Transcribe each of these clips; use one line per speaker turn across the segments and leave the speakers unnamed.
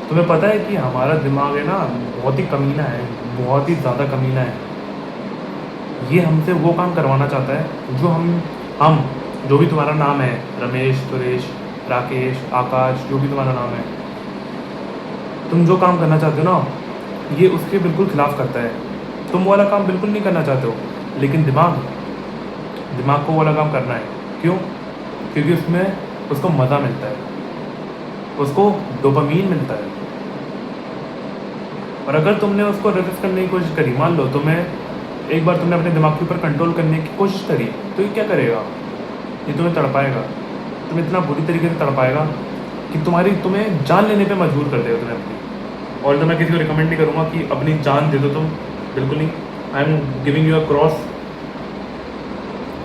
तुम्हें पता है कि हमारा दिमाग है ना, बहुत ही कमीना है, बहुत ही ज़्यादा कमीना है। ये हमसे वो काम करवाना चाहता है जो हम जो भी तुम्हारा नाम है, रमेश, सुरेश, राकेश, आकाश, जो भी तुम्हारा नाम है, तुम जो काम करना चाहते हो ना, ये उसके बिल्कुल खिलाफ करता है। तुम वो वाला काम बिल्कुल नहीं करना चाहते हो, लेकिन दिमाग दिमाग को वो वाला काम करना है। क्यों? क्योंकि उसमें उसको मज़ा मिलता है, उसको डोपामीन मिलता है। और अगर तुमने उसको रेजिस्ट करने की कोशिश करी, मान लो एक बार तुमने अपने दिमाग के ऊपर कंट्रोल करने की कोशिश करी, तो ये क्या करेगा? ये तुम्हें तड़पाएगा, तुम्हें इतना बुरी तरीके से तड़पाएगा कि तुम्हें जान लेने पे मजबूर कर देगा तुम्हें अपनी। और तो मैं किसी को रिकमेंड नहीं करूँगा कि अपनी जान दे दो तुम, बिल्कुल नहीं। I am giving you a cross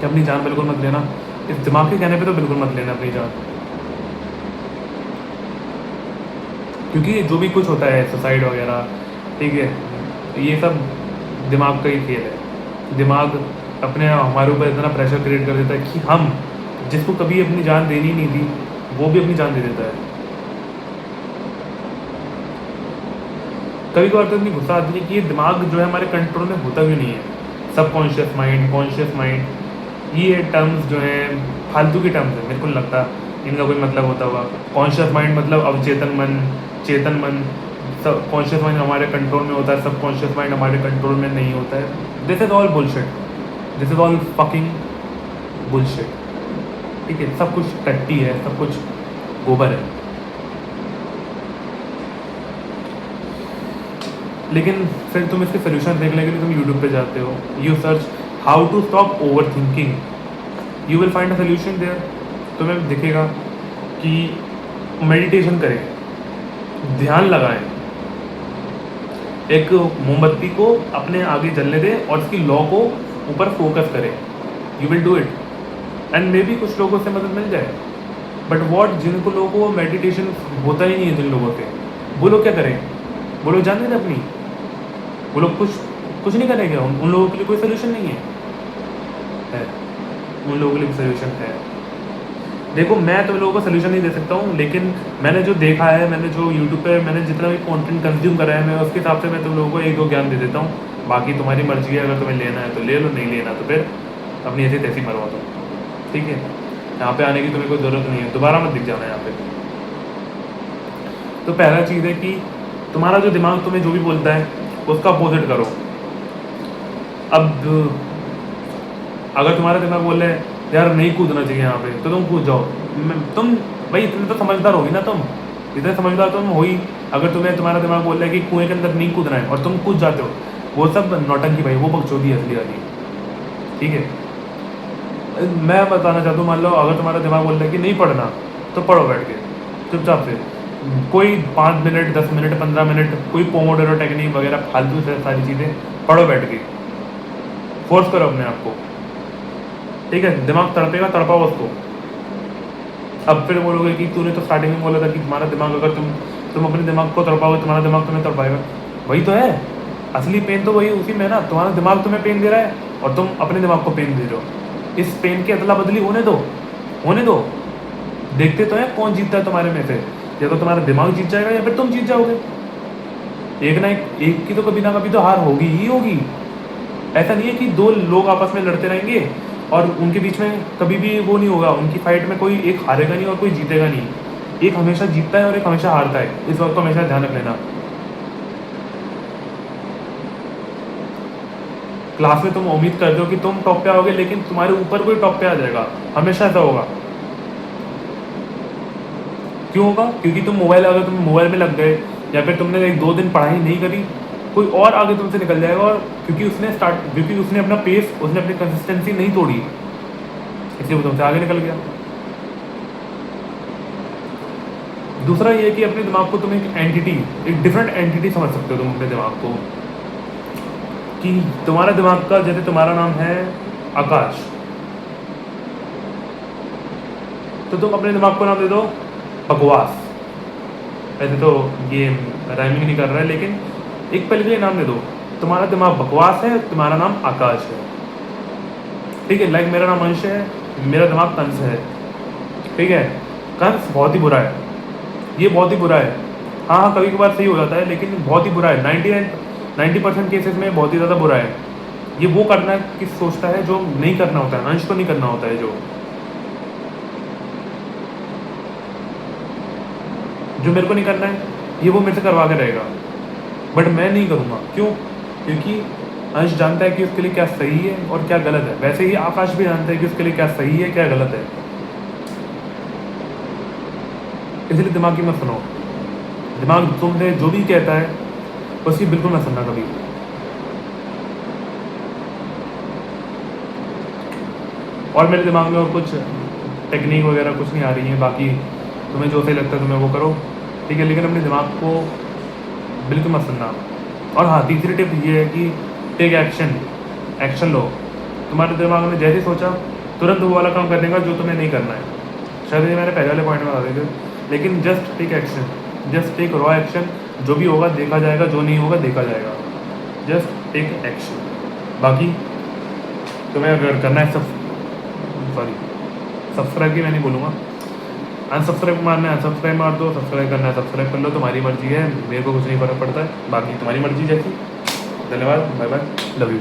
कि अपनी जान बिल्कुल मत लेना। इस दिमाग के कहने पे तो बिल्कुल मत लेना अपनी जान, क्योंकि जो भी कुछ होता है सुसाइड वगैरह, ठीक है, ये सब दिमाग का ही खेल है। दिमाग अपने हमारे ऊपर इतना प्रेशर क्रिएट कर देता है कि हम जिसको कभी अपनी जान देनी नहीं थी, वो भी अपनी जान दे देता है। कभी कभार तो इतनी गुस्सा आती है कि ये दिमाग जो है हमारे कंट्रोल में होता भी नहीं है। सबकॉन्शियस माइंड, कॉन्शियस माइंड, ये टर्म्स जो हैं फालतू की टर्म्स है, मेरे को नहीं लगता इनका कोई मतलब होता होगा। कॉन्शियस माइंड मतलब अवचेतन मन, चेतन मन। सब कॉन्शियस माइंड हमारे कंट्रोल में होता है, सबकॉन्शियस माइंड हमारे कंट्रोल में नहीं होता है। This is all bullshit, this is all fucking bullshit. ठीक है, सब कुछ टट्टी है, सब कुछ गोबर है। लेकिन फिर तुम इसके सोल्यूशन देखने के लिए तुम यूट्यूब पे जाते हो, you search how to stop overthinking, you will find a solution there. तुम्हें दिखेगा कि मेडिटेशन करें, ध्यान लगाएं, एक मोमबत्ती को अपने आगे जलने दें और इसकी लौ को ऊपर फोकस करें। You will do it and may be कुछ लोगों से मदद मिल जाए। बट वॉट, जिनको लोगों को मेडिटेशन होता ही नहीं है, जिन लोगों से, वो लोग क्या करें? वो लोग जानते थे अपनी, वो लोग कुछ नहीं करेंगे। उन लोगों के लिए कोई सोल्यूशन नहीं है। उन लोगों के लिए सोल्यूशन है। देखो, मैं तुम लोगों को सोल्यूशन नहीं दे सकता हूँ, लेकिन मैंने जो देखा है, मैंने जो यूट्यूब पे मैंने जितना भी कंटेंट कंज्यूम करा है, मैं उसके हिसाब से मैं तुम लोगों को एक दो ज्ञान दे देता हूँ। बाकी तुम्हारी मर्जी है, अगर तुम्हें लेना है तो ले लो, नहीं लेना तो फिर अपनी ऐसी तैसी मरवा दो। ठीक है, यहाँ पे आने की तुम्हें कोई ज़रूरत नहीं है, दोबारा मत दिख जाना यहाँ पे। तो पहला चीज़ है कि तुम्हारा जो दिमाग तुम्हें जो भी बोलता है उसका अपोजिट करो। अब अगर तुम्हारा दिमाग बोल रहे हैं यार नहीं कूदना चाहिए यहाँ पे, तो तुम कूद जाओ। तुम भाई इतने तो समझदार होगी ना, तुम इतने समझदार तुम हो ही। अगर तुम्हारा दिमाग बोल रहा है कि कुएं के अंदर नहीं कूदना है और तुम कूद जाते हो, वो सब नौटंकी भाई, वो बकचोदी असली वाली। ठीक है, मैं बताना चाहता हूँ, मान लो अगर तुम्हारा दिमाग बोल रहा है कि नहीं पढ़ना, तो पढ़ो बैठ के चुपचाप से। कोई 5 मिनट, 10 मिनट, 15 मिनट, कोई पोमोडोरो टेक्निक वगैरह फालतू से सारी चीज़ें पढ़ो बैठ के, फोर्स करो अपने आप को। ठीक है, दिमाग तड़पेगा, तड़पाओ उसको। अब फिर बोलोगे कि तूने तो स्टार्टिंग में बोला था कि तुम्हारा दिमाग, अगर तुम अपने दिमाग को तड़पाओगे, तुम्हारा दिमाग तुम्हें तड़पाएगा। वही तो है, असली पेन तो वही उसी में है ना। तुम्हारा दिमाग तुम्हें पेन दे रहा है और तुम अपने दिमाग को पेन दे रहे हो। इस पेन की अदला बदली होने दो, होने दो। देखते तो है कौन जीतता है तुम्हारे में से, या तो तुम्हारा दिमाग जीत जाएगा या फिर तुम जीत जाओगे। एक ना एक की तो कभी ना कभी तो हार होगी ही होगी। ऐसा नहीं है कि दो लोग आपस में लड़ते रहेंगे और उनके बीच में कभी भी वो नहीं होगा, उनकी फाइट में कोई एक हारेगा नहीं और कोई जीतेगा नहीं। एक हमेशा जीतता है और एक हमेशा हारता है, इस बात को हमेशा ध्यान रख लेना। क्लास में तुम उम्मीद करते हो कि तुम टॉप पे आओगे, लेकिन तुम्हारे ऊपर कोई टॉप पे आ जाएगा, हमेशा ऐसा होगा। क्यों होगा? क्योंकि अगर तुम मोबाइल में लग गए या फिर तुमने 1-2 दिन पढ़ाई नहीं करी, कोई और आगे तुमसे निकल जाएगा। और क्योंकि उसने अपना पेस, उसने अपनी कंसिस्टेंसी नहीं तोड़ी, इसलिए वो तुमसे आगे निकल गया। दूसरा ये है कि अपने दिमाग को तुम एक डिफरेंट एंटिटी समझ सकते हो तुम अपने दिमाग को, कि तुम्हारा दिमाग का, जैसे तुम्हारा नाम है आकाश, तो तुम अपने दिमाग को नाम दे दो बकवास। वैसे तो ये राइमिंग नहीं कर रहा है, लेकिन एक पल के लिए नाम दे दो, तुम्हारा दिमाग बकवास है, तुम्हारा नाम आकाश है। ठीक है, लाइक मेरा नाम अंश है, मेरा दिमाग कंस है। ठीक है, कंस बहुत ही बुरा है, ये बहुत ही बुरा है। हाँ, कभी कभार सही हो जाता है, लेकिन बहुत ही बुरा है। 90% केसेस में बहुत ही ज़्यादा बुरा है। ये वो करना कि सोचता है जो नहीं करना होता है, अंश को नहीं करना होता है, जो मेरे को नहीं करना है, ये वो मेरे से करवा के रहेगा, बट मैं नहीं करूँगा। क्यों? क्योंकि अंश जानता है कि उसके लिए क्या सही है और क्या गलत है। वैसे ही आकाश भी जानता है कि उसके लिए क्या सही है, क्या गलत है। इसलिए दिमाग की मत सुनो। दिमाग तुमसे जो भी कहता है उसकी बिल्कुल मत सुनना कभी। और मेरे दिमाग में और कुछ टेक्निक वगैरह कुछ नहीं आ रही है। बाकी तुम्हें जो सही लगता है तुम्हें वो करो, ठीक है, लेकिन अपने दिमाग को बिल्कुल मत सुनना। और हाँ, तीसरी टिप ये है कि टेक एक्शन लो। तुम्हारे दिमाग ने जैसे सोचा तुरंत वो वाला काम करने का जो तुम्हें नहीं करना है। शायद ये मैंने पहले वाले पॉइंट में बता दी थी, लेकिन just take action, just take raw action. जो भी होगा देखा जाएगा, जो नहीं होगा देखा जाएगा। Just take action. बाकी तुम्हें अगर करना है सब्सक्राइब की मैं नहीं बोलूँगा, अनसब्सक्राइब मारना है अनसब्सक्राइब मार दो, सब्सक्राइब करना है सब्सक्राइब कर लो, तुम्हारी मर्जी है, मेरे को कुछ नहीं फ़र्क पड़ता है। बाकी तुम्हारी मर्जी जैसी। धन्यवाद, बाय बाय, लव यू।